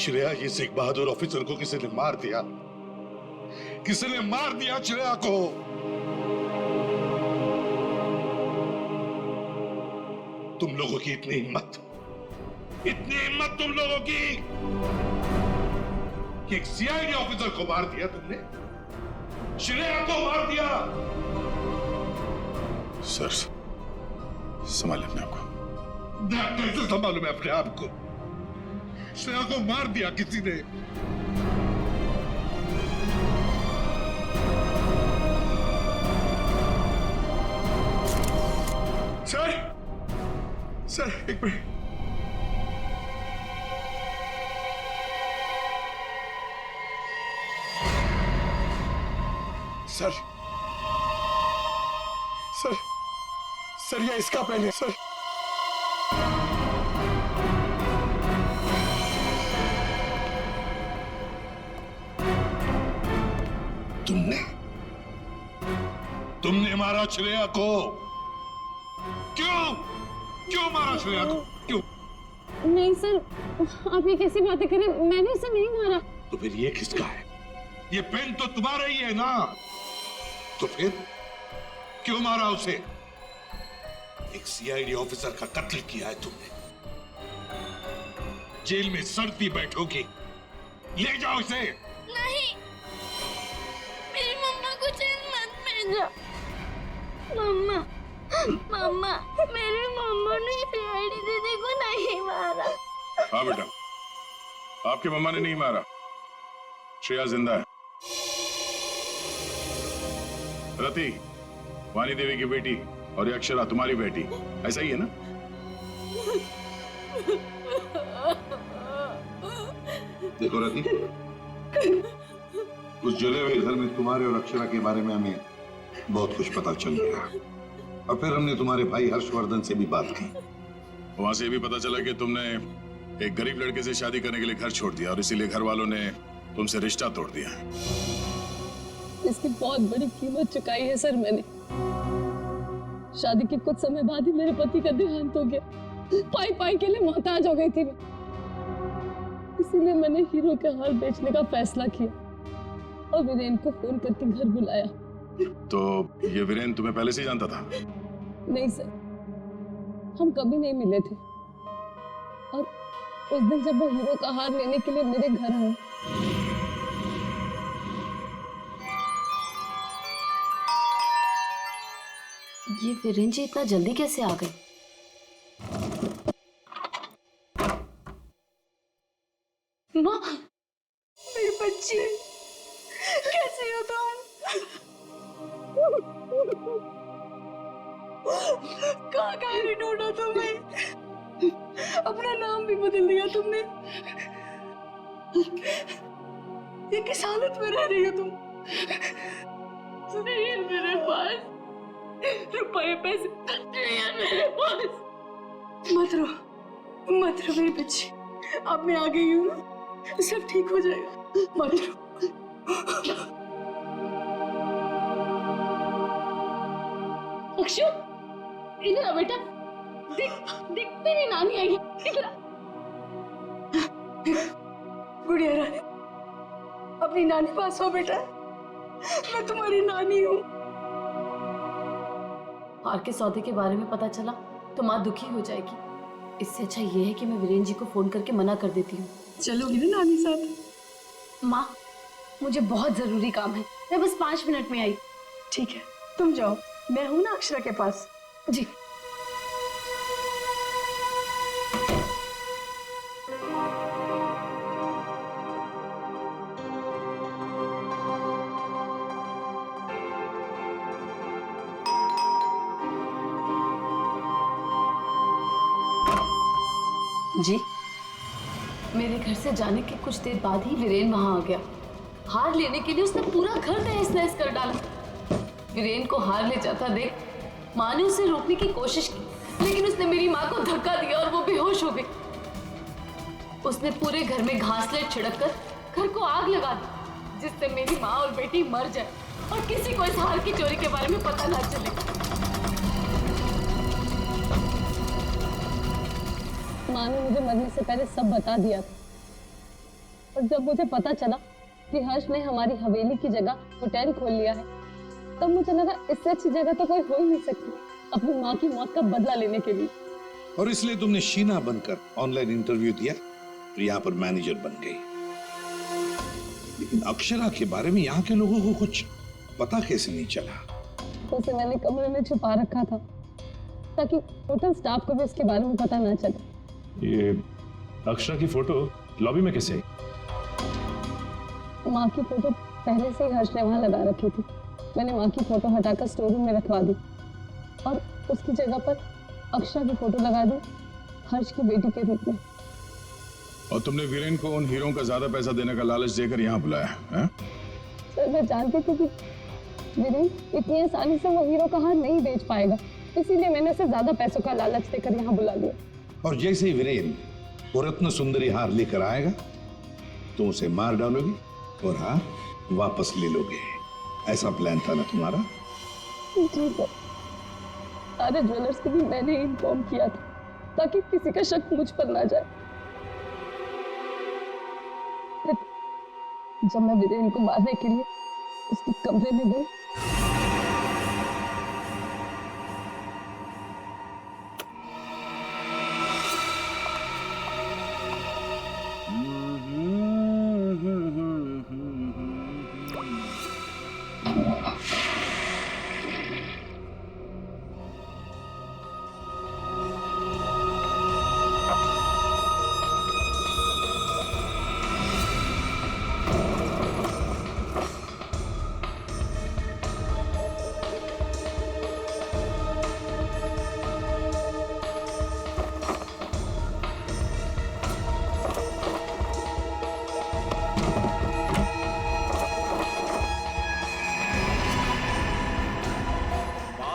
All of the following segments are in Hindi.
श्रेया, ये सिख बहादुर ऑफिसर को किसी ने मार दिया, किसी ने मार दिया श्रेया को। तुम लोगों की इतनी हिम्मत तुम लोगों की कि एक सीआईडी ऑफिसर को मार दिया तुमने, श्रेया को मार दिया। सर, संभालिए अपने आप को। मैं कैसे संभालूं मैं अपने आप को? श्रेया को मार दिया किसी ने। सर एक मिनट। सर ये इसका पेन है सर। तुमने मारा श्रेया को। क्यों मारा श्रेया को? क्यों? नहीं सर, आप ये कैसी बातें करें, मैंने उसे नहीं मारा। तो फिर ये किसका है? ये पेन तो तुम्हारा ही है ना, तो फिर क्यों मारा उसे? एक सीआईडी ऑफिसर का कत्ल किया है तुमने, जेल में सड़ती बैठोगी। ले जाओ इसे। नहीं, मेरी मम्मा को जेल मत भेजो। मम्मा, मेरी मम्मा ने सीआईडी दीदी को नहीं मारा। हाँ बेटा, आपकी मम्मा ने नहीं मारा, श्रेया जिंदा है। रति, वाणी देवी की बेटी, और ये अक्षरा तुम्हारी बेटी, ऐसा ही है ना? देखो रति, उस जले हुए घर में तुम्हारे और अक्षरा के बारे में हमें बहुत कुछ पता चल गया, और फिर हमने तुम्हारे भाई हर्षवर्धन से भी बात की। वहां से भी पता चला कि तुमने एक गरीब लड़के से शादी करने के लिए घर छोड़ दिया, और इसीलिए घर वालों ने तुमसे रिश्ता तोड़ दिया। इसकी बहुत बड़ी कीमत चुकाई है सर मैंने। शादी के कुछ समय बाद ही मेरे पति का देहांत हो गया। पाई के लिए मोहताज हो गई थी मैं, इसीलिए मैंने हीरो के हार बेचने का फैसला किया और वीरेन को फोन करके घर बुलाया। तो ये वीरेन तुम्हें पहले से जानता था? नहीं सर, हम कभी नहीं मिले थे, और उस दिन जब वो हीरो का हार लेने के लिए मेरे घर आए, ये वीरेन जी इतना जल्दी कैसे आ गए? माँ, मेरी बच्ची, कैसे हो तुम? कहाँ नहीं ढूंढा तुम्हें? अपना नाम भी बदल दिया तुमने। ये किस हालत में रह रही हो तुम? नहीं है मेरे पास रुपए पैसे, नहीं है मेरे पास। मत रो मेरी बच्ची, अब मैं आ गई हूँ, सब ठीक हो जाएगा, मत रो। अक्षु, इधर आ बेटा, देख तेरी नानी आई है, इधर आ। गुड़िया रानी, अपनी नानी पास हो बेटा, मैं तुम्हारी नानी हूँ। हार के सौदे के बारे में पता चला तो माँ दुखी हो जाएगी, इससे अच्छा ये है कि मैं वीरेन जी को फोन करके मना कर देती हूँ। चलोगी ना नानी साथ? माँ, मुझे बहुत जरूरी काम है, मैं बस 5 मिनट में आई। ठीक है, तुम जाओ, मैं हूं ना अक्षरा के पास। जी। जी, मेरे घर से जाने के कुछ देर बाद ही वीरेन वहां आ गया। हार लेने के लिए उसने पूरा घर तहस-नहस कर डाला। वीरेन को हार ले जाता देख माँ ने उसे रोकने की कोशिश की, लेकिन उसने मेरी माँ को धक्का दिया और वो बेहोश हो गई। उसने पूरे घर में घासलेट छिड़ककर घर को आग लगा दी, जिससे मेरी माँ और बेटी मर जाए और किसी को इस हार की चोरी के बारे में पता ना चले। माँ ने मुझे मरने से पहले सब बता दिया था, और जब मुझे पता चला कि हर्ष ने हमारी हवेली की जगह होटल खोल लिया है, तब मुझे लगा इससे अच्छी जगह तो कोई हो ही नहीं सकती अपनी माँ की मौत का बदला लेने के लिए। और इसलिए तुमने शीना बनकर ऑनलाइन इंटरव्यू दिया और यहाँ पर मैनेजर बन गई। लेकिन अक्षरा के बारे में यहाँ के लोगों को कुछ पता कैसे नहीं चला? उसे मैंने कमरे में छुपा रखा था ताकि होटल स्टाफ को भी उसके बारे में पता ना चले। ये अक्षरा की फोटो लॉबी में कैसे आई? माँ की फोटो पहले से ही हर्ष ने वहां लगा रखी थी। मैंने माँ की फोटो हटाकर स्टोर रूम में रखवा दी और उसकी जगह पर अक्षरा की फोटो लगा दी हर्ष की बेटी के रूप में। और तुमने वीरेन को उन हीरों का ज्यादा पैसा देने का लालच देकर यहाँ बुलाया है? सर मैं जानती थी कि वीरेन इतनी आसानी से वो हीरो का हार नहीं बेच पाएगा, इसीलिए मैंने उसे ज्यादा पैसों का लालच देकर यहाँ बुला लिया। और जैसे ही वीरेन वो रत्न सुंदरी हार लेकर आएगा तुम उसे मार डालोगी और हार वापस ले लोगे। ऐसा प्लान था ना तुम्हारा? जी सर, सारे ज्वेलर्स को भी मैंने ही इन्फॉर्म किया था ताकि किसी का शक मुझ पर ना जाए। फिर जब मैं वीरेन को मारने के लिए उसके कमरे में गई,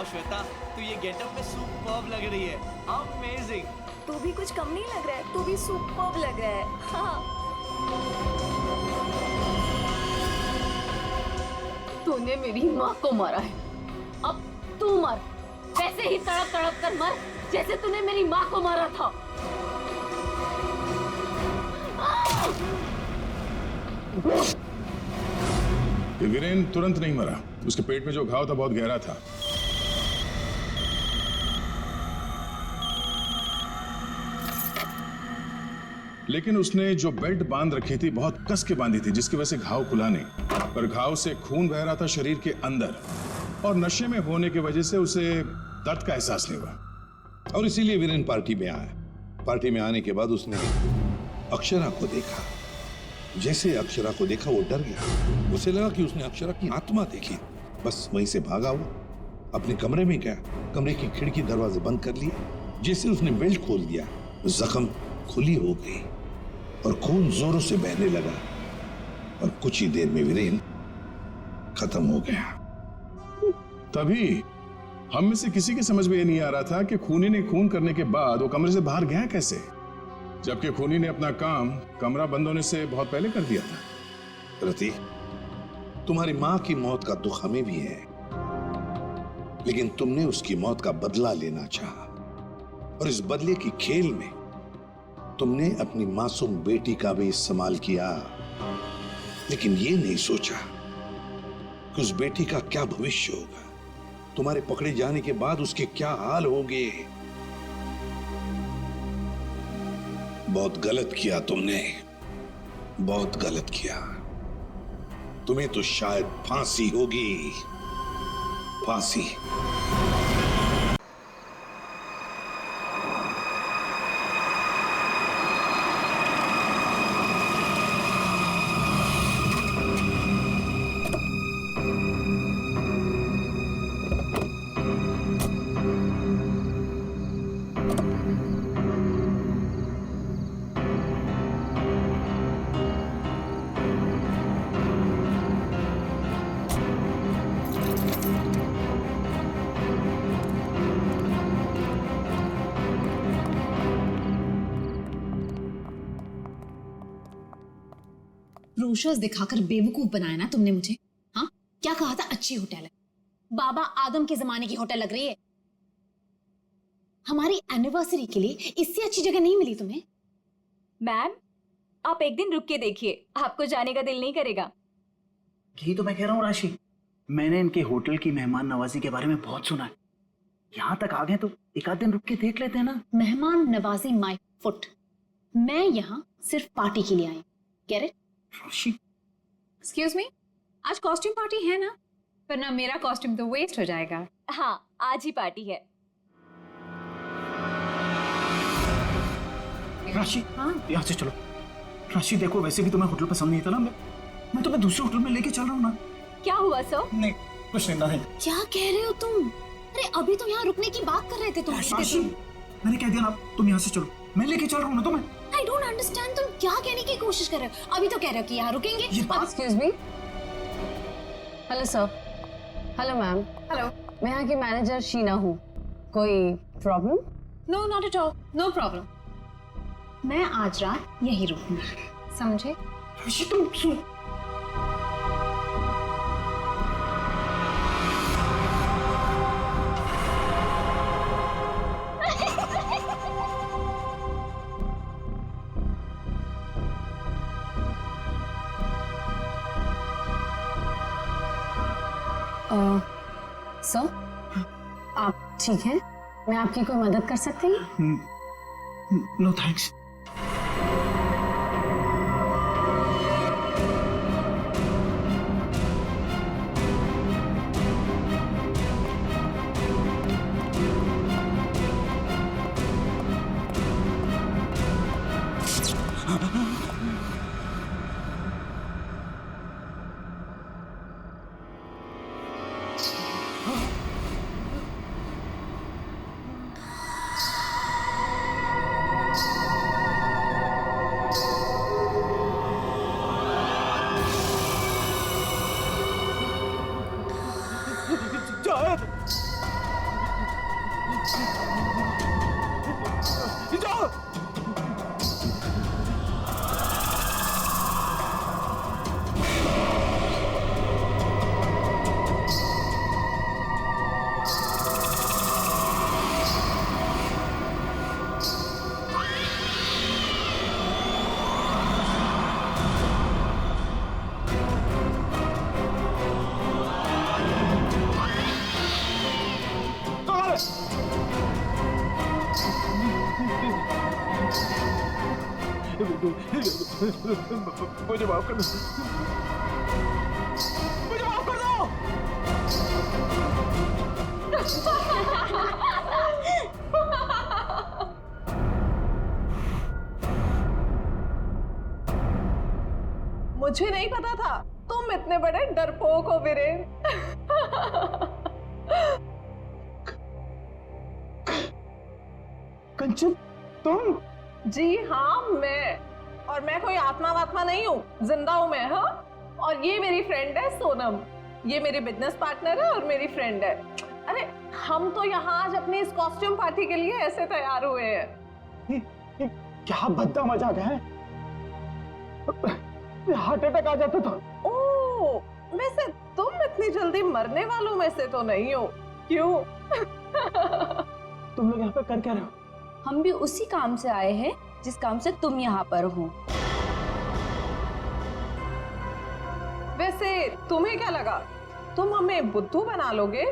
श्वेता, तू ये गेटअप में सुपर्ब लग रही है। अमेजिंग। तू भी कुछ कम नहीं लग रहा है, तू भी सुपर्ब लग रहा है। हाँ। तूने मेरी माँ को मारा है, अब तू मर, वैसे ही तड़प तड़प कर मर जैसे तूने मेरी माँ को मारा था। वीरेन तुरंत नहीं मरा, उसके पेट में जो घाव था बहुत गहरा था। लेकिन उसने जो बेल्ट बांध रखी थी बहुत कस के बांधी थी, जिसकी वजह से घाव खुला नहीं, पर घाव से खून बह रहा था शरीर के अंदर, और नशे में होने की वजह से उसे दर्द का एहसास नहीं हुआ। और इसीलिए वीरेन पार्टी में आया। पार्टी में आने के बाद उसने अक्षरा को देखा। जैसे अक्षरा को देखा वो डर गया। उसे लगा कि उसने अक्षरा की आत्मा देखी। बस वहीं से भागा हुआ अपने कमरे में गया, कमरे की खिड़की दरवाजे बंद कर लिए। जैसे उसने बेल्ट खोल दिया, जख्म खुली हो गई और खून जोरों से बहने लगा और कुछ ही देर में वीरेन खत्म हो गया। तभी हम में से किसी के समझ में ये नहीं आ रहा था कि खूनी ने खून करने के बाद वो कमरे से बाहर गया कैसे, जबकि खूनी ने अपना काम कमरा बंद होने से बहुत पहले कर दिया था। रति, तुम्हारी मां की मौत का दुख हमें भी है, लेकिन तुमने उसकी मौत का बदला लेना चाहा और इस बदले की खेल में तुमने अपनी मासूम बेटी का भी इस्तेमाल किया। लेकिन ये नहीं सोचा कि उस बेटी का क्या भविष्य होगा, तुम्हारे पकड़े जाने के बाद उसके क्या हाल होंगे। बहुत गलत किया तुमने, बहुत गलत किया। तुम्हें तो शायद फांसी होगी, फांसी। ब्रोशर्स दिखाकर बेवकूफ बनाया ना तुमने मुझे। हाँ, क्या कहा था अच्छी होटल है, बाबा आदम के जमाने की होटल लग रही है। हमारी एनिवर्सरी के लिए इससे अच्छी जगह नहीं मिली तुम्हें? मैम, आप एक दिन रुक के देखिए, आपको जाने का दिल नहीं करेगा। यही तो मैं कह रहा हूँ राशि, मैंने इनके होटल की मेहमान नवाजी के बारे में बहुत सुना है। यहाँ तक आ गए तो एक आध दिन रुक के देख लेते हैं ना। मेहमान नवाजी माय फुट। मैं यहाँ सिर्फ पार्टी के लिए आई। Get it? Rashi, excuse me, आज कॉस्ट्यूम पार्टी है ना? वरना मेरा कॉस्ट्यूम तो वेस्ट हो जाएगा। हाँ, आज ही पार्टी है। राशि, हाँ? यहाँ से चलो। राशि देखो, वैसे भी तुम्हें होटल पसंद नहीं था ना, मैं तुम्हें दूसरे होटल में लेके चल रहा हूँ ना। क्या हुआ सर? नहीं, कुछ नहीं। क्या कह रहे हो तुम? अरे अभी तो यहाँ रुकने की बात कर रहे थे तुम। राशि, मैंने कह दिया ना, तुम यहाँ से चलो, मैं लेके चल रहा हूँ ना तुम्हें। आई डोंट अंडरस्टैंड, तुम क्या कहने की कोशिश कर रहे हो? अभी तो कह रहे हो कि यहाँ रुकेंगे। Excuse me. Hello sir. Hello ma'am. Hello. मैं यहाँ की मैनेजर शीना हूँ। कोई problem? No not at all, no problem. मैं आज रात यहीं रुकूंगी, समझे? राशि तुम सुन। सर, आप ठीक हैं? मैं आपकी कोई मदद कर सकती हूँ? No thanks. मुझे माफ कर दो, मुझे माफ कर दो। मुझे नहीं पता था तुम इतने बड़े डरपोक हो वीरेन। कंचन, तुम? जी हाँ, और मैं कोई आत्मा वात्मा नहीं हूँ, जिंदा हूँ मैं। हाँ, और ये मेरी फ्रेंड है सोनम, ये मेरी बिजनेस पार्टनर है और मेरी फ्रेंड है। अरे हम तो यहाँ आज अपनी इस कॉस्ट्यूम पार्टी के लिए ऐसे तैयार हुए हैं। क्या भद्दा मजाक है, हार्ट अटैक आ जाता था। ओह, वैसे तुम इतनी जल्दी मरने वालों में से तो नहीं हो, क्यों? तुम लोग यहाँ पे कर क्या रहे हो? हम भी उसी काम से आए हैं जिस काम से तुम यहाँ पर हो। वैसे तुम्हें क्या लगा तुम हमें बुद्धू बना लोगे?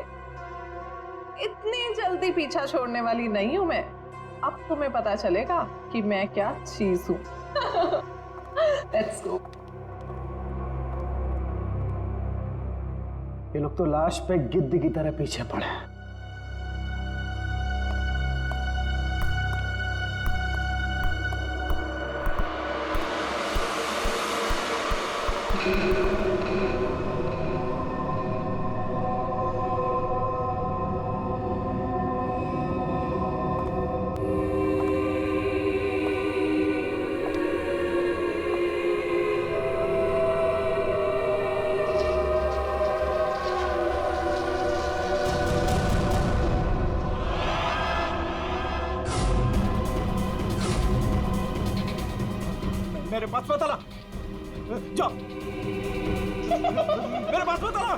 इतनी जल्दी पीछा छोड़ने वाली नहीं हूं मैं। अब तुम्हें पता चलेगा कि मैं क्या चीज हूं। Let's go. ये लोग तो लाश पे गिद्ध की तरह पीछे पड़े हैं। मेरे पास मत आना, जाओ। मेरे पास मत आना,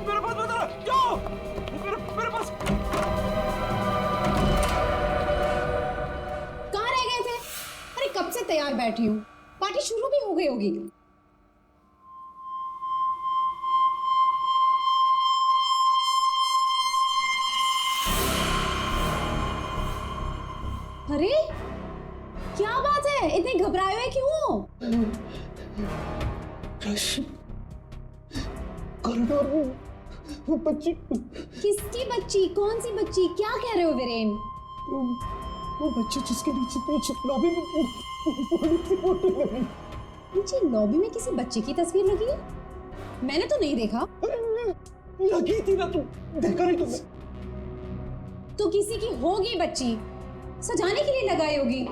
मेरे पास मत आना, जाओ। मेरे पास। कहाँ रह गए थे? अरे कब से तैयार बैठी हूँ, पार्टी शुरू भी हो गई होगी। अरे क्या बात है, इतने घबराए हुए क्यों? कॉरिडोर में वो बच्ची, किसकी बच्ची? कौन सी बच्ची? क्या कह रहे हो वीरेन? वो बच्ची जिसके नीचे लॉबी में बड़ी सी फोटो लगी। नीचे लॉबी में किसी बच्चे की तस्वीर लगी है? मैंने तो नहीं देखा। लगी थी ना, तुम देखा नहीं तुमने? तो किसी की होगी बच्ची, सजाने के लिए लगाई होगी।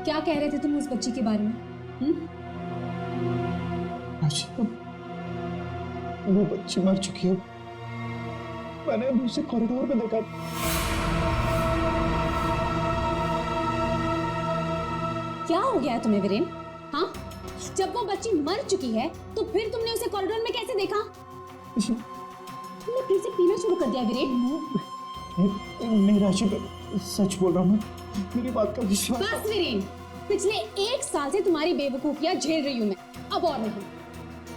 क्या कह रहे थे तुम उस बच्ची के बारे में? वो बच्ची मर चुकी है। मैंने उसे कॉरिडोर में देखा। क्या हो गया है तुम्हें वीरेन? हाँ, जब वो बच्ची मर चुकी है तो फिर तुमने उसे कॉरिडोर में कैसे देखा? तुमने फिर से पीना शुरू कर दिया वीरेन? नहीं राशि, मैं सच बोल रहा हूँ, मेरी बात का विश्वास। बस वीरेन, पिछले 1 साल से तुम्हारी बेवकूफियां झेल रही हूं मैं, अब और नहीं।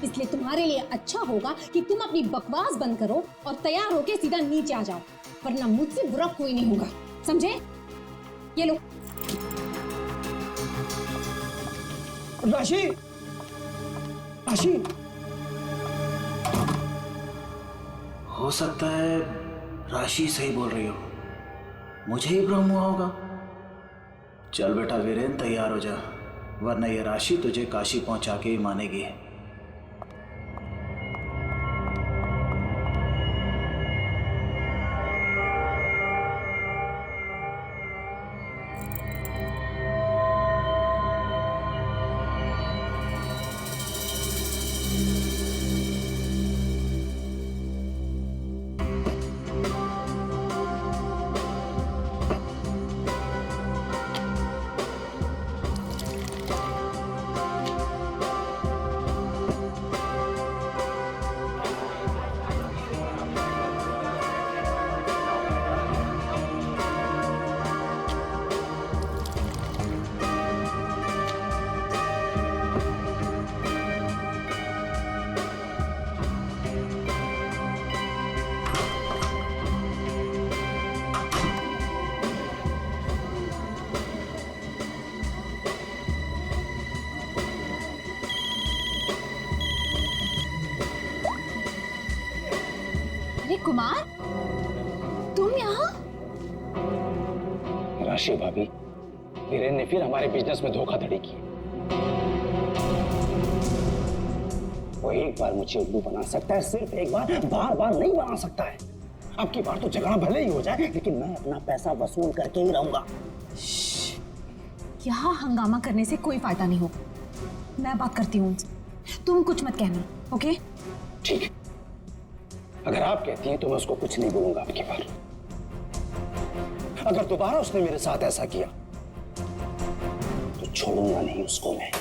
इसलिए तुम्हारे लिए अच्छा होगा कि तुम अपनी बकवास बंद करो और तैयार होके सीधा नीचे आ जाओ, वरना मुझसे बुरा कोई नहीं होगा, समझे? ये लो। राशि, राशि, हो सकता है राशि सही बोल रही हो, मुझे ही भ्रम हुआ होगा। चल बेटा वीरेन, तैयार हो जा, वरना ये राशि तुझे काशी पहुंचा के ही मानेगी। कुमार, तुम यहाँ? राशि भाभी, वीरेन ने फिर हमारे बिजनेस में धोखाधड़ी की। वो एक बार मुझे उल्लू बना सकता है, सिर्फ एक बार, बार बार नहीं बना सकता है। अब की बार तो झगड़ा भले ही हो जाए, लेकिन मैं अपना पैसा वसूल करके ही रहूंगा। यहाँ हंगामा करने से कोई फायदा नहीं होगा, मैं बात करती हूँ, तुम कुछ मत कहना, ओके? ठीक है, अगर आप कहती हैं तो मैं उसको कुछ नहीं बोलूंगा अब की बार। अगर दोबारा उसने मेरे साथ ऐसा किया तो छोड़ूंगा नहीं उसको मैं।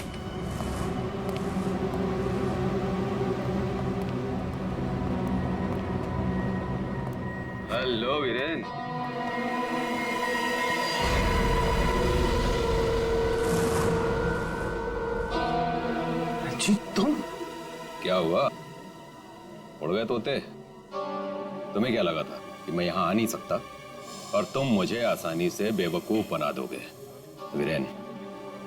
हेलो वीरेन। जी तुम? क्या हुआ, उड़ गए तोते? तुम्हें क्या लगा था कि मैं यहाँ आ नहीं सकता और तुम मुझे आसानी से बेवकूफ बना दोगे? वीरेन,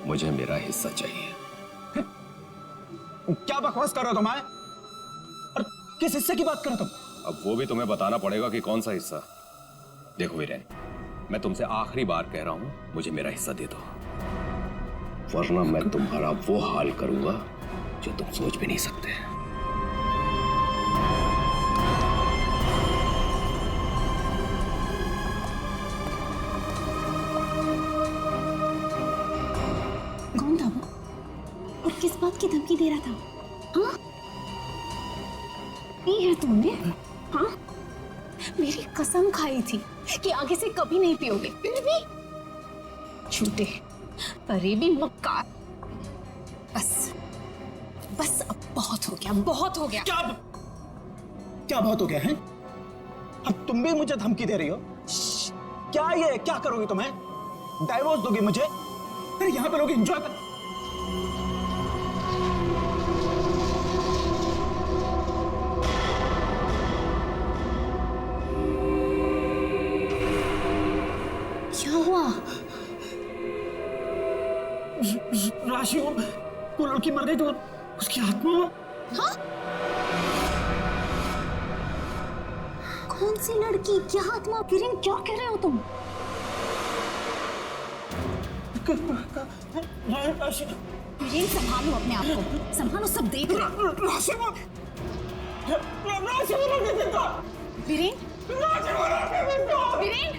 मुझे मेरा हिस्सा चाहिए। क्या बकवास कर रहे हो तुम? और किस हिस्से की बात कर रहे हो तुम? अब वो भी तुम्हें बताना पड़ेगा कि कौन सा हिस्सा। देखो वीरेन, मैं तुमसे आखिरी बार कह रहा हूं, मुझे मेरा हिस्सा दे दो, वरना मैं तुम्हारा वो हाल करूंगा जो तुम सोच भी नहीं सकते। कौन था वो और किस बात की धमकी दे रहा था? हाँ, नहीं है तुमने? हाँ, मेरी कसम खाई थी कि आगे से कभी नहीं पियोगे, फिर भी झूठे, फरेबी, मक्कार। बस बस अब बहुत हो गया, बहुत हो गया। क्या बहुत हो गया है? अब तुम भी मुझे धमकी दे रही हो? क्या ये क्या करोगी तुम्हें? डाइवोर्स दोगी मुझे? अरे यहाँ पे लोग एंजॉय कर। क्या हुआ? राशि वो लड़की मर गई तो उसकी आत्मा। हाँ? कौन सी लड़की, क्या आत्मा? वीरेन क्या कह रहे हो तुम? वीरेन संभालो अपने आप को, संभालो, सब देख रहे हैं। वीरेन, वीरेन, वीरेन,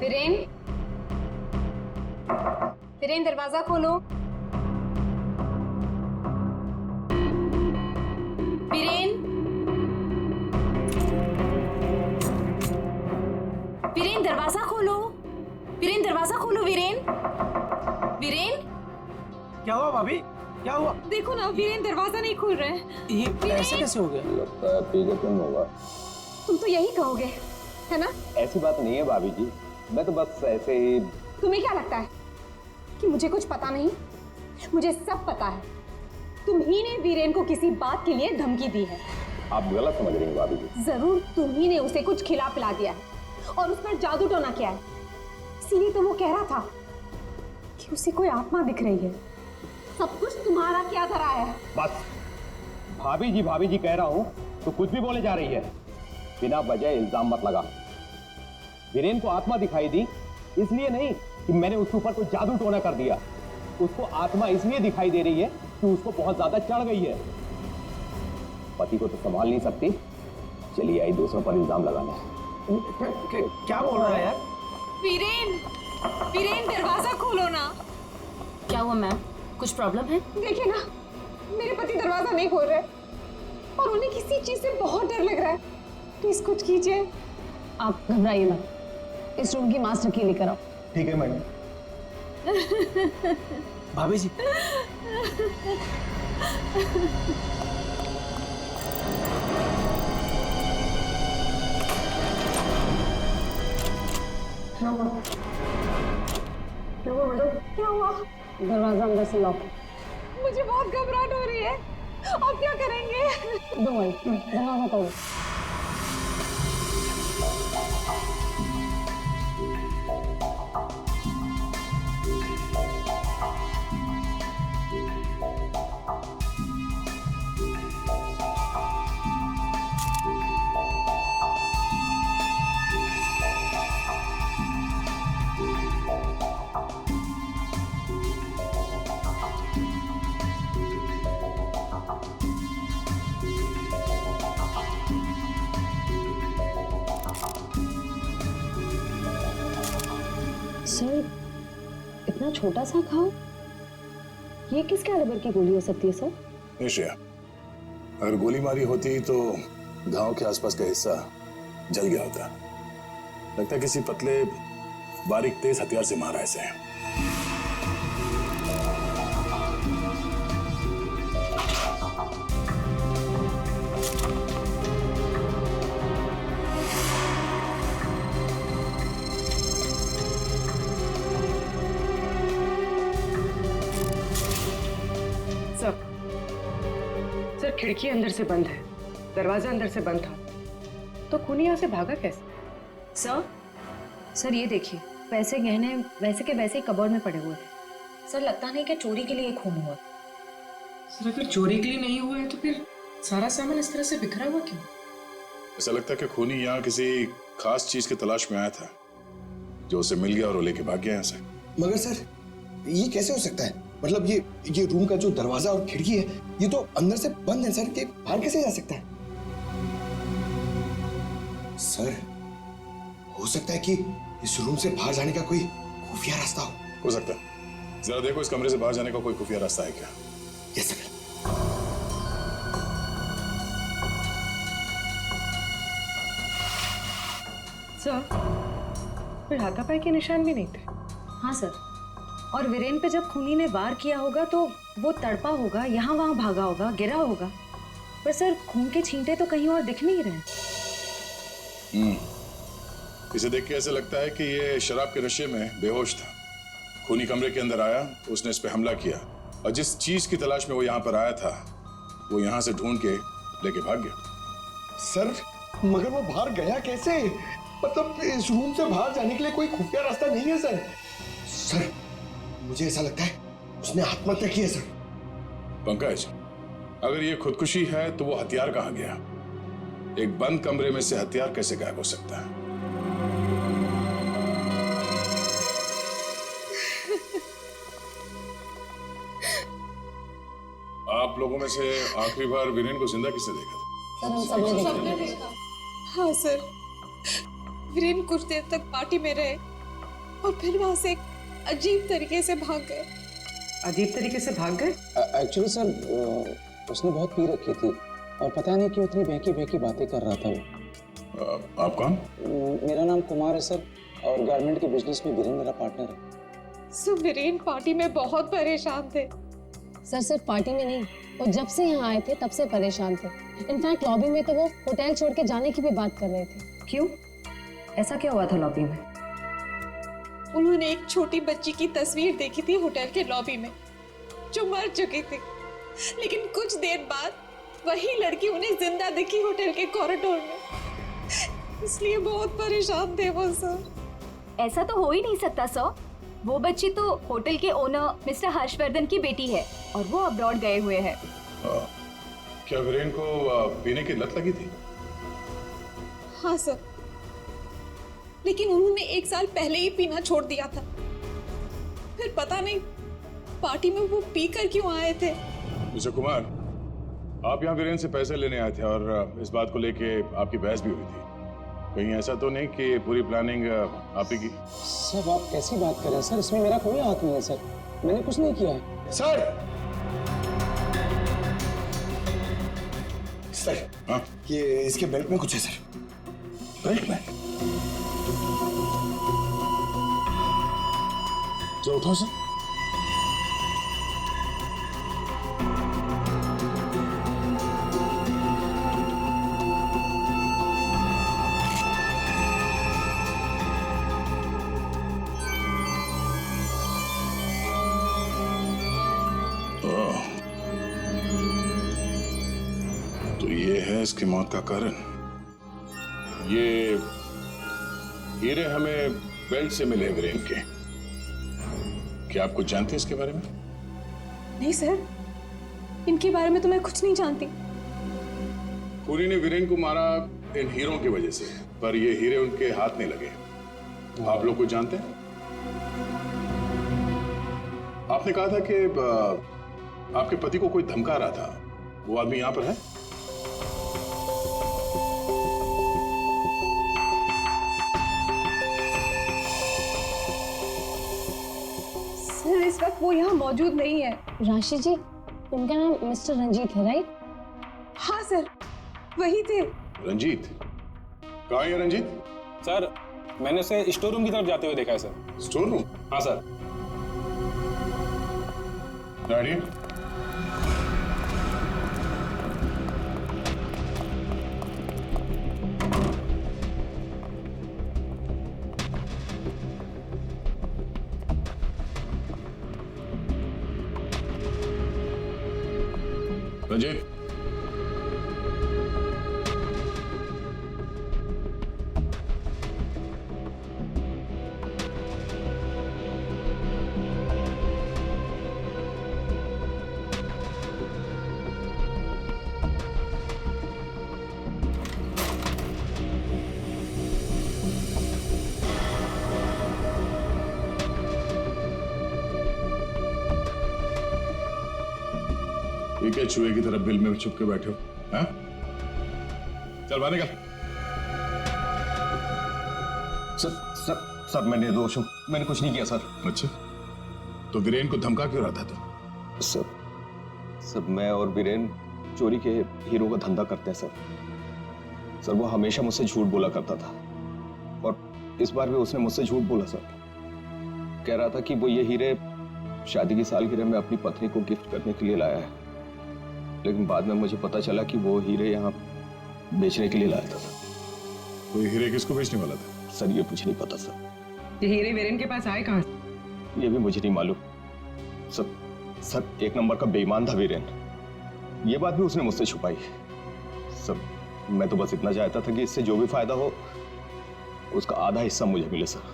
वीरेन, वीरेन दरवाजा खोलो। वीरेन, वीरेन दरवाजा खोलो। वीरेन दरवाजा खोलो। वीरेन, वीरेन, क्या हुआ भाभी? क्या हुआ? देखो ना, वीरेन दरवाजा नहीं खोल रहे हैं। ये ऐसे कैसे हो गया? लगता है पी के तुम होगा। तुम तो यही कहोगे, है ना? ऐसी बात नहीं है भाभी जी, मैं तो बस ऐसे ही। तुम्हें क्या लगता है कि मुझे कुछ पता नहीं? मुझे सब पता है। तुम ही ने वीरेन को किसी बात के लिए धमकी दी है। आप गलत समझ रही हैं भाभी जी। जरूर तुम ही ने उसे कुछ खिला पिला दिया है और उस पर जादू टोना किया है। इसीलिए तो वो कह रहा था कि उसे कोई आत्मा दिख रही है। सब कुछ तुम्हारा क्या धरा है? बस भाभी जी कह रहा हूं तो कुछ भी बोले जा रही है। बिना वजह इल्जाम मत लगा। वीरेन को आत्मा दिखाई दी इसलिए नहीं कि मैंने उसके ऊपर कोई जादू टोना कर दिया। उसको आत्मा इसलिए दिखाई दे रही है कि उसको बहुत ज्यादा चढ़ गई है। पति को तो संभाल नहीं सकती, चलिए आई दूसरों पर इल्जाम लगाने। क्या बोल रहा है यार? वीरेन, वीरेन दरवाजा खोलो ना। क्या हुआ मैम, कुछ प्रॉब्लम है? देखिए ना, मेरे पति दरवाजा नहीं खोल रहे और उन्हें किसी चीज से बहुत डर लग रहा है। प्लीज कुछ कीजिए। आप घबराइए मत, इस रूम की मास्टर की लेकर आओ। ठीक है मैडम। भाभी जी, क्या हुआ? दरवाजा अंदर से लॉक। मुझे बहुत घबराहट हो रही है। अब क्या करेंगे? दरवाजा खोलो। सर, इतना छोटा सा घाव, ये किस कैलिबर की गोली हो सकती है सर? निश्चय, अगर गोली मारी होती तो घाव के आसपास का हिस्सा जल गया होता। लगता है किसी पतले बारीक तेज हथियार से मारा ऐसे। सर, खिड़की अंदर से बंद है, दरवाजा अंदर से बंद था, तो खूनी यहाँ से भागा कैसे? सर ये देखिए, पैसे गहने वैसे के वैसे ही कबर्ड में पड़े हुए थे। सर लगता नहीं कि चोरी के लिए खून हुआ। सर अगर चोरी के लिए नहीं हुआ है तो फिर सारा सामान इस तरह से बिखरा हुआ क्यों? ऐसा लगता है कि खूनी यहाँ किसी खास चीज की तलाश में आया था, जो उसे मिल गया और वो लेके भाग गया यहाँ से। मगर सर, ये कैसे हो सकता है? मतलब ये रूम का जो दरवाजा और खिड़की है, ये तो अंदर से बंद है सर, कि बाहर कैसे जा सकता है? सर, हो हो सकता है कि इस रूम से बाहर जाने का कोई खुफिया रास्ता हो सकता है। जरा देखो इस कमरे से बाहर जाने का कोई खुफिया रास्ता है क्या? Yes sir. सर, कोई हाथापाई के निशान भी नहीं थे। हाँ सर, और वीरेन पे जब खूनी ने वार किया होगा तो वो तड़पा होगा, यहाँ वहाँ भागा होगा, गिरा होगा, पर सर खून के छींटे तो कहीं और दिख नहीं रहे। इसे देख के ऐसा लगता है कि ये शराब के नशे में बेहोश था। खूनी कमरे के अंदर आया, उसने इस पे हमला किया और जिस चीज की तलाश में वो यहाँ पर आया था वो यहाँ से ढूंढ के लेके भाग गया। सर मगर वो बाहर गया कैसे? मतलब इस रूम से बाहर जाने के लिए कोई खुफिया रास्ता नहीं है सर। सर मुझे ऐसा लगता है उसने आत्महत्या की है सर। पंकज, अगर ये खुदकुशी है तो वो हथियार कहाँ गया? एक बंद कमरे में से हथियार कैसे गायब हो सकता है? आप लोगों में से आखिरी बार वीरेन को जिंदा किसने देखा था? सर हम सबने देखा। हाँ सर, वीरेन कुछ देर तक पार्टी में रहे और फिर वहां से एक अजीब तरीके से भाग गए। अजीब तरीके से भाग गए? एक्चुअली सर उसने बहुत पी रखी थी और पता नहीं क्यों इतनी बहकी बहकी बातें कर रहा था वो। आप कौन? मेरा नाम कुमार है सर और गारमेंट के बिजनेस में वीरेन मेरा पार्टनर है। सो वीरेन पार्टी में बहुत परेशान थे। सर सिर्फ पार्टी में नहीं, वो जब से यहाँ आए थे तब से परेशान थे। इनफैक्ट लॉबी में तो वो होटल छोड़ के जाने की भी बात कर रहे थे। क्यों? ऐसा क्या हुआ था लॉबी में? उन्होंने एक छोटी बच्ची की तस्वीर देखी थी होटल के लॉबी में जो मर चुकी थी, लेकिन कुछ देर बाद वही लड़की उन्हें जिंदा दिखी होटल के कॉरिडोर में। इसलिए बहुत परेशान थे वो सर। ऐसा तो हो ही नहीं सकता सर। वो बच्ची तो होटल के ओनर मिस्टर हर्षवर्धन की बेटी है और वो अब्रॉड गए हुए हैं। क्या वीरेन को पीने की लत लगी थी? हाँ सर, लेकिन उन्होंने 1 साल पहले ही पीना छोड़ दिया था। फिर पता नहीं पार्टी में वो पी कर क्यों आए थे। मिस्टर कुमार, आप यहाँ वीरेन से पैसे लेने आए थे और इस बात को लेके आपकी बहस भी हुई थी। कहीं ऐसा तो नहीं कि पूरी प्लानिंग आप ही की? सर आप कैसी बात कर रहे हैं सर, इसमें मेरा कोई हाथ नहीं है सर, मैंने कुछ नहीं किया है। सर सर हाँ? ये इसके बेल्ट में कुछ है सर। बेल्ट में? जो उठाओ सर। तो ये है इसकी मौत का कारण। ये हीरे हमें बेल्ट से मिले वीरेन के। क्या आप कुछ जानते हैं इसके बारे में? नहीं सर, इनके बारे में तो मैं कुछ नहीं जानती। खूनी ने वीरेन को मारा इन हीरों की वजह से, पर ये हीरे उनके हाथ नहीं लगे। आप लोग कुछ जानते हैं? आपने कहा था कि आपके पति को कोई धमका रहा था, वो आदमी यहाँ पर है? सर इस वक्त वो यहाँ मौजूद नहीं है। राशि जी, उनका नाम मिस्टर रंजीत है राइट? हाँ सर, वही थे। रंजीत? कहाँ है रंजीत? सर मैंने उसे स्टोर रूम की तरफ जाते हुए देखा है सर। Store room? हाँ सर। डैडी? रंजीत? ये क्या चूहे की तरफ बिल में छुप के बैठे हो? हाँ? चल बाहर निकल। सर मैं निर्दोष हूँ, मैंने कुछ नहीं किया सर। अच्छा, तो वीरेन को धमका क्यों रहा था तू? सर मैं और वीरेन चोरी के हीरो का धंधा करते हैं सर। वो हमेशा मुझसे झूठ बोला करता था और इस बार भी उसने मुझसे झूठ बोला सर। कह रहा था कि वो ये हीरे शादी की सालगिरह में अपनी पत्नी को गिफ्ट करने के लिए लाया है, लेकिन बाद में मुझे पता चला कि वो हीरे यहाँ बेचने के लिए लाया था। वो हीरे किसको बेचने वाला था? सर ये मुझे नहीं पता सर। ये हीरे वीरेन के पास आए कहाँ से? ये भी मुझे नहीं मालूम सर। एक नंबर का बेईमान था वीरेन, ये बात भी उसने मुझसे छुपाई। सर मैं तो बस इतना चाहता था कि इससे जो भी फायदा हो उसका आधा हिस्सा मुझे मिले सर।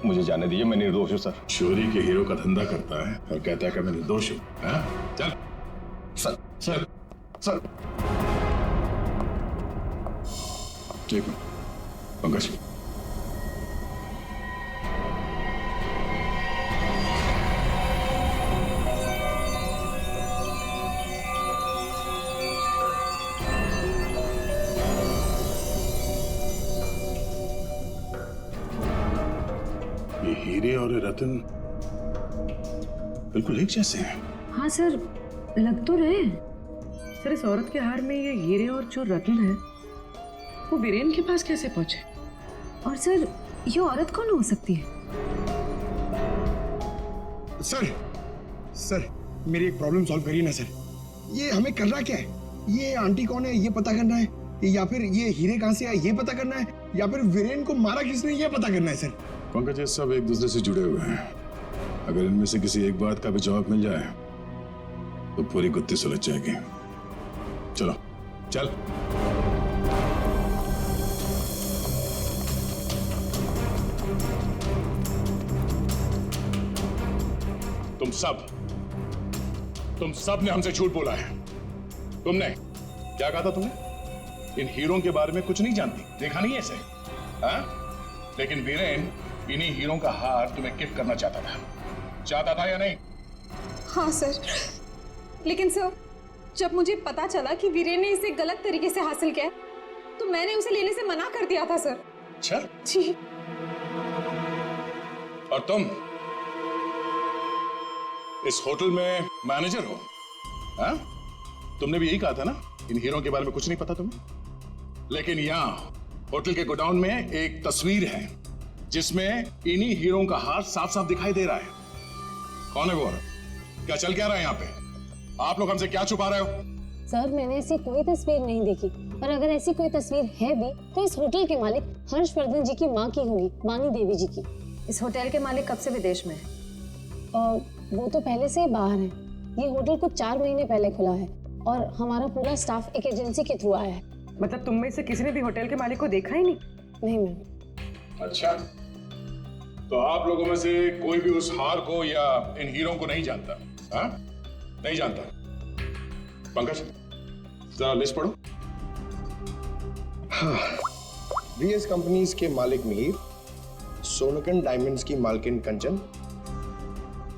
मुझे जाने दीजिए, मैं निर्दोष हूँ सर। चोरी के हीरो का धंधा करता है और कहता है कि मैं निर्दोष हूँ। चल सर ठीक है पंकज। ये हीरे और ये रतन बिल्कुल एक जैसे हैं। हाँ सर, लग तो रहे। सर इस औरत के हार में ये हीरे और जो रत्न है वो वीरेन के पास कैसे पहुंचे? और सर ये औरत कौन हो सकती है? सर मेरी एक प्रॉब्लम सॉल्व करिए ना सर। ये हमें करना क्या है? ये आंटी कौन है ये पता करना है, या फिर ये हीरे कहाँ से आए ये पता करना है, या फिर वीरेन को मारा किसने ये पता करना है सर। पंकज, ये सब एक दूसरे से जुड़े हुए हैं। अगर इनमें से किसी एक बात का भी जवाब मिल जाए तो पूरी गुत्थी सुलझ जाएगी। चलो चल। तुम सब ने हमसे झूठ बोला है। तुमने क्या कहा था? तुमने इन हीरों के बारे में कुछ नहीं जानती, देखा नहीं ऐसे? लेकिन वीरेन इन्हीं हीरों का हार तुम्हें गिफ्ट करना चाहता था या नहीं? हाँ सर, लेकिन सर जब मुझे पता चला कि वीरेन ने इसे गलत तरीके से हासिल किया तो मैंने उसे लेने से मना कर दिया था सर। अच्छा जी। और तुम इस होटल में मैनेजर हो? तुमने भी यही कहा था ना इन हीरों के बारे में कुछ नहीं पता तुम्हें? लेकिन यहाँ होटल के गोडाउन में एक तस्वीर है जिसमें इन्हीं हीरों का हार साफ साफ दिखाई दे रहा है। कौन है वो? क्या चल क्या रहा है यहाँ पे? आप लोग हमसे क्या छुपा रहे हो? सर मैंने ऐसी कोई तस्वीर नहीं देखी, पर अगर ऐसी कोई तस्वीर है भी तो इस होटल के मालिक हर्षवर्धन जी की माँ की होगी, वाणी देवी जी की। इस होटल के मालिक कब से विदेश में है? वो तो पहले से ही बाहर है। ये होटल कुछ 4 महीने पहले खुला है और हमारा पूरा स्टाफ एक एजेंसी के थ्रू आया है। मतलब तुम में से किसी ने भी होटल के मालिक को देखा ही नहीं? नहीं मैम। अच्छा, तो आप लोगों में से कोई भी उस हार को या इन हीरों को नहीं जानता? नहीं जानता? पंकज जरा लिस्ट पढ़ो। वीएस कंपनीज के मालिक मिहिर, सोनकन डायमंड्स की मालकिन कंचन,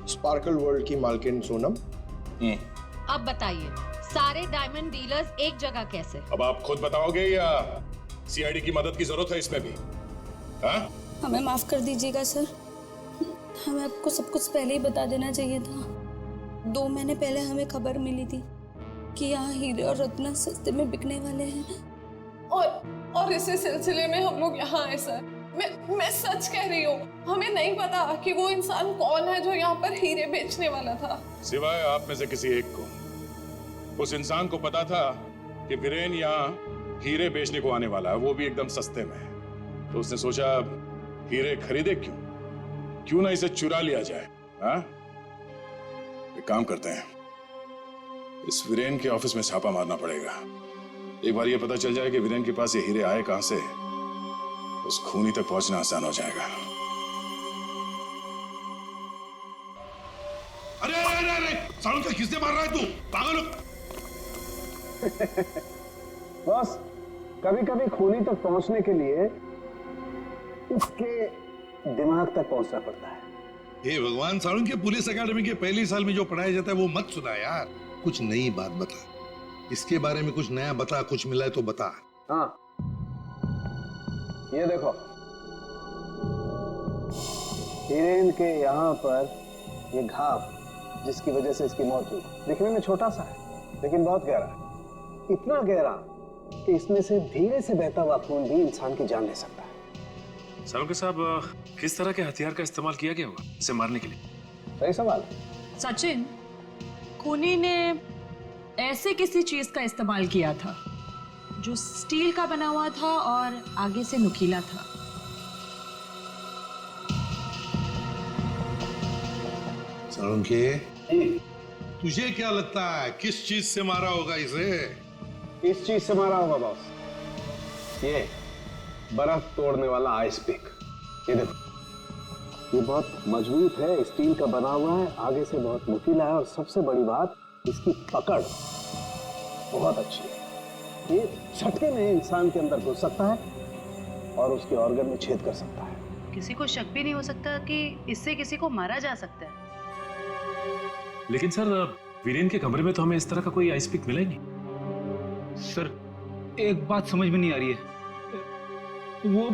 स्पार्कल वर्ल्ड की मालकिन सोनम। अब बताइए सारे डायमंड डीलर्स एक जगह कैसे? अब आप खुद बताओगे या सीआईडी की मदद की जरूरत है इसमें भी? हमें माफ कर दीजिएगा सर, हमें आपको सब कुछ पहले ही बता देना चाहिए था। 2 महीने पहले हमें खबर मिली थी कि यहाँ हीरे और रत्न सस्ते में बिकने वाले हैं और इसी सिलसिले में हम लोग यहाँ आए सर। मैं सच कह रही हूँ, हमें नहीं पता कि वो इंसान कौन है जो यहाँ पर हीरे बेचने वाला था। सिवाय आप में से किसी एक को उस इंसान को पता था कि वीरेन यहाँ हीरे बेचने को आने वाला है, वो भी एकदम सस्ते में। तो उसने सोचा हीरे खरीदे क्यों ना इसे चुरा लिया जाए। एक काम करते हैं, इस वीरेन के ऑफिस में छापा मारना पड़ेगा। एक बार ये पता चल जाए कि वीरेन के पास ये हीरे आए कहां से, उस खूनी तक पहुंचना आसान हो जाएगा। अरे सालू का किसने मार रहा है तू? पागल हो? बस कभी कभी खूनी तक पहुंचने के लिए उसके दिमाग तक पहुंचना पड़ता है। हे भगवान, सालू के पुलिस अकेडमी के पहले साल में जो पढ़ाया जाता है वो मत सुना यार। कुछ नई बात बता, इसके बारे में कुछ नया बता, कुछ मिला है तो बता। हाँ, ये देखो हिरेन के यहाँ पर ये घाव जिसकी वजह से इसकी मौत हुई, दिखने में छोटा सा है लेकिन बहुत गहरा है। इतना गहरा कि इसमें से धीरे से बहता हुआ खून भी इंसान की जान ले सकता है। सालुंके साहब, किस तरह के हथियार का इस्तेमाल किया गया होगा इसे मारने के लिए? सही सवाल। सचिन, खूनी ने ऐसे किसी चीज का इस्तेमाल किया था जो स्टील का बना हुआ था और आगे से नुकीला था। सालुंके, तुझे क्या लगता है किस चीज से मारा होगा इसे? इस चीज से मारा होगा बॉस। ये बर्फ तोड़ने वाला आइस पिक। ये देखो, ये बहुत मजबूत है, स्टील का बना हुआ है, आगे से बहुत नुकीला है और सबसे बड़ी बात इसकी पकड़ बहुत अच्छी है। ये झटके में इंसान के अंदर घुस सकता है और उसके ऑर्गन में छेद कर सकता है। किसी को शक भी नहीं हो सकता कि इससे किसी को मारा जा सकता है। लेकिन सर, वीरेन के कमरे में तो हमें इस तरह का कोई आइस पिक मिला ही नहीं। सर, एक बात समझ में नहीं आ रही है। वो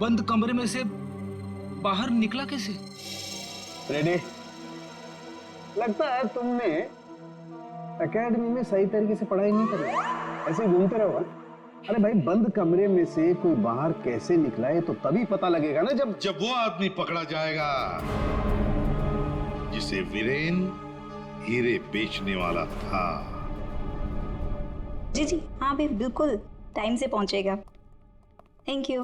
बंद कमरे में से बाहर निकला कैसे? रेडी? लगता है तुमने एकेडमी में सही तरीके से पढ़ाई नहीं करी, ऐसे घूमते रहो। अरे भाई, बंद कमरे में से कोई बाहर कैसे निकला है तो तभी पता लगेगा ना जब वो आदमी पकड़ा जाएगा जिसे वीरेन हीरे बेचने वाला था। जी जी हाँ भी बिल्कुल टाइम से पहुंचेगा। Thank you.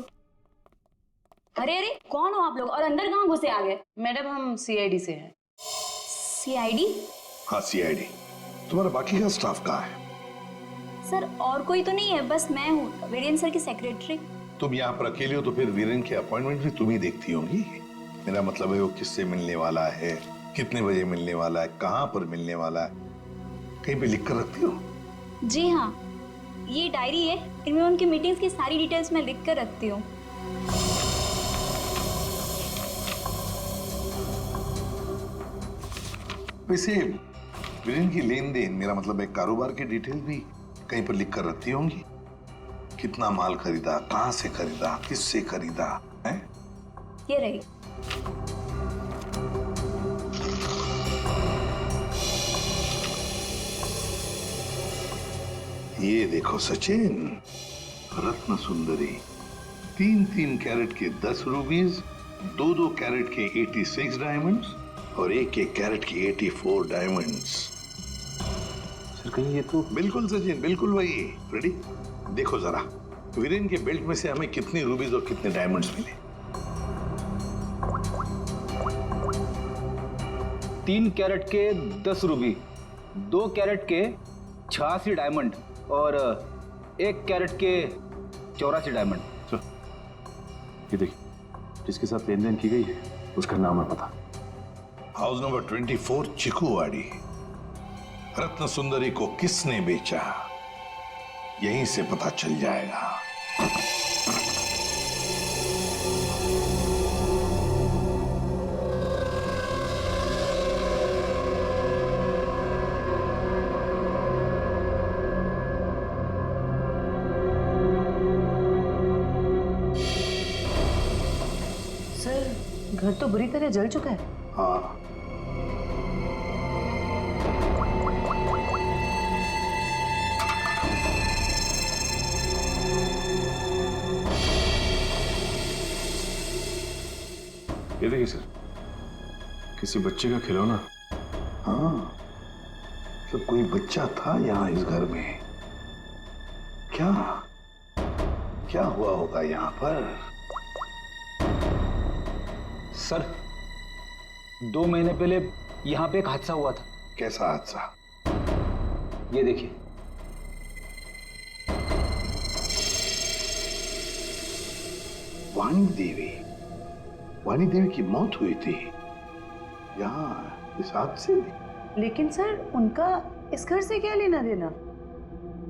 अरे अरे, कौन हो आप लोग और अंदर कहाँ घुसे आ गए? मैडम, हम सीआईडी से हैं। सीआईडी? हाँ, सीआईडी। तुम्हारा बाकी का स्टाफ कहाँ है? सर, और कोई तो नहीं है, बस मैं हूँ, वीरेन सर की सेक्रेटरी। तुम यहाँ पर अकेले हो तो फिर वीरेन के अपॉइंटमेंट भी तुम ही देखती होंगी। मेरा मतलब है वो किससे मिलने वाला है, कितने बजे मिलने वाला है, कहाँ पर मिलने वाला है, कहीं पे लिख कर रखती हो? जी हाँ, ये डायरी है, इनमें उनकी मीटिंग्स की सारी डिटेल्स मैं लिख कर रखती हूँ। वैसे वीरेन की लेन देन, मेरा मतलब है कारोबार की डिटेल भी कहीं पर लिख कर रखती होंगी। कितना माल खरीदा, कहाँ से खरीदा, किससे खरीदा है? ये रही। ये देखो सचिन, रत्न सुंदरी, 3-3 कैरेट के 10 रूबीज, 2-2 कैरेट के 86 डायमंड्स और 1-1 कैरेट के 84 डायमंड्स। सर, कहीं ये तो बिल्कुल सचिन, बिल्कुल वही। रेडी? देखो जरा, वीरेन के बेल्ट में से हमें कितनी रूबीज और कितने डायमंड्स मिले? 3 कैरेट के 10 रूबी, 2 कैरेट के 86 डायमंड और 1 कैरेट के 84 डायमंड। सर, ये देखिए, जिसके साथ लेन देन की गई है उसका नाम और पता। House number 24, चिकुवाड़ी। रत्न सुंदरी को किसने बेचा, यहीं से पता चल जाएगा। सर, घर तो बुरी तरह जल चुका है। हाँ, ये देखिए सर, किसी बच्चे का खिलौना। हाँ, तो कोई बच्चा था यहाँ इस घर में। क्या क्या हुआ होगा यहाँ पर? सर, 2 महीने पहले यहाँ पे एक हादसा हुआ था। कैसा हादसा? ये देखिए। वाणी देवी की मौत हुई थी यहाँ इस हादसे में। लेकिन सर, उनका इस घर से क्या लेना देना?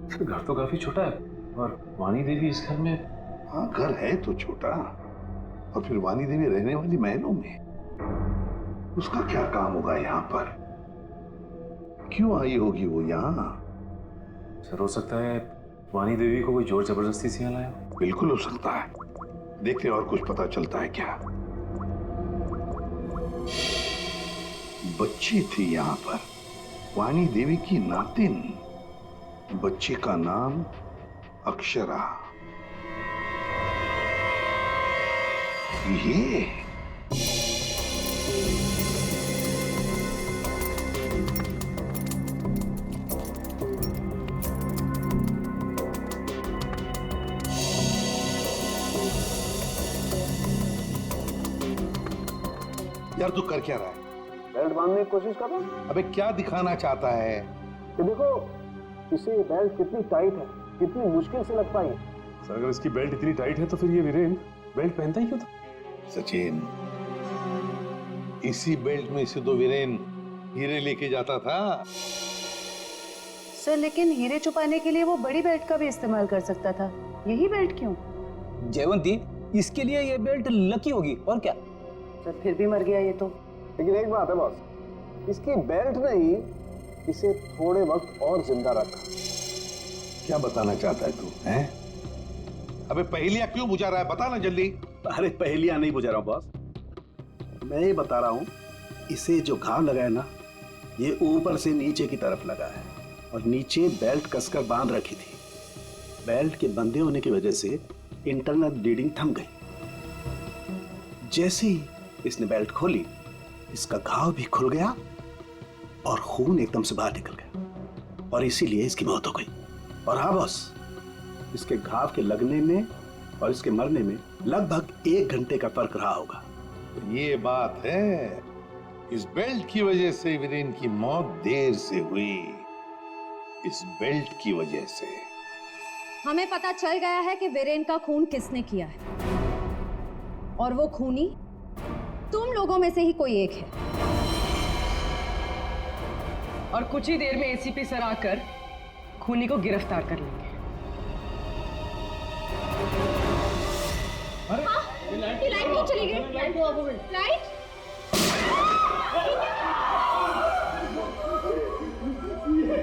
सर, घर तो काफी छोटा है और वाणी देवी इस घर में। हाँ, घर है तो छोटा, और फिर वाणी देवी रहने वाली महलों में। उसका क्या काम होगा यहाँ पर? क्यों आई होगी वो यहाँ? सर, हो सकता है वाणी देवी को कोई जोर जबरदस्ती से यहाँ लाया। बिल्कुल हो सकता है, देखते और कुछ पता चलता है क्या। बच्ची थी यहां पर, वाणी देवी की नातिन। बच्ची का नाम अक्षरा। ये यार तू कर क्या रहा है? बेल्ट बांधने की कोशिश कर रहा हूं। अबे क्या दिखाना चाहता है? ये देखो इसे बेल्ट कितनी टाइट है, कितनी मुश्किल से लग पाई। सर अगर इसकी बेल्ट इतनी टाइट है तो फिर ये वीरेन बेल्ट पहनता ही क्यों था? सचिन, इसी बेल्ट में से तो वीरेन हीरे लेके जाता था। सर लेकिन हीरे छुपाने के लिए वो बड़ी बेल्ट का भी इस्तेमाल कर सकता था, यही बेल्ट क्यों? जयवंती, इसके लिए ये बेल्ट लकी होगी और क्या। सर फिर भी मर गया ये तो। लेकिन एक बात है बॉस, इसकी बेल्ट ने ही इसे थोड़े वक्त और जिंदा रखा। क्या बताना चाहता है तू? हैं? अबे पहेलियां क्यों बुझा रहा है? बता ना जल्दी। अरे पहेलियां नहीं बुझा रहा हूं बॉस, मैं ये बता रहा हूं इसे जो घाव लगा है ना, ये ऊपर से नीचे की तरफ लगा है और नीचे बेल्ट कसकर बांध रखी थी। बेल्ट के बंधे होने की वजह से इंटरनल ब्लीडिंग थम गई। जैसे ही इसने बेल्ट खोली, इसका घाव भी खुल गया और खून एकदम से बाहर निकल गया और इसीलिए इसकी मौत हो गई। और हाँ बॉस, इसके घाव के लगने में और इसके मरने में लगभग 1 घंटे का फर्क रहा होगा। ये बात है, इस बेल्ट की वजह से वीरेन की मौत देर से हुई। इस बेल्ट की वजह से हमें पता चल गया है कि वीरेन का खून किसने किया है और वो खूनी तुम लोगों में से ही कोई एक है। और कुछ ही देर में एसीपी सर आकर खूनी को गिरफ्तार कर लेंगे। ये लाइट क्यों चली गई? लाइट?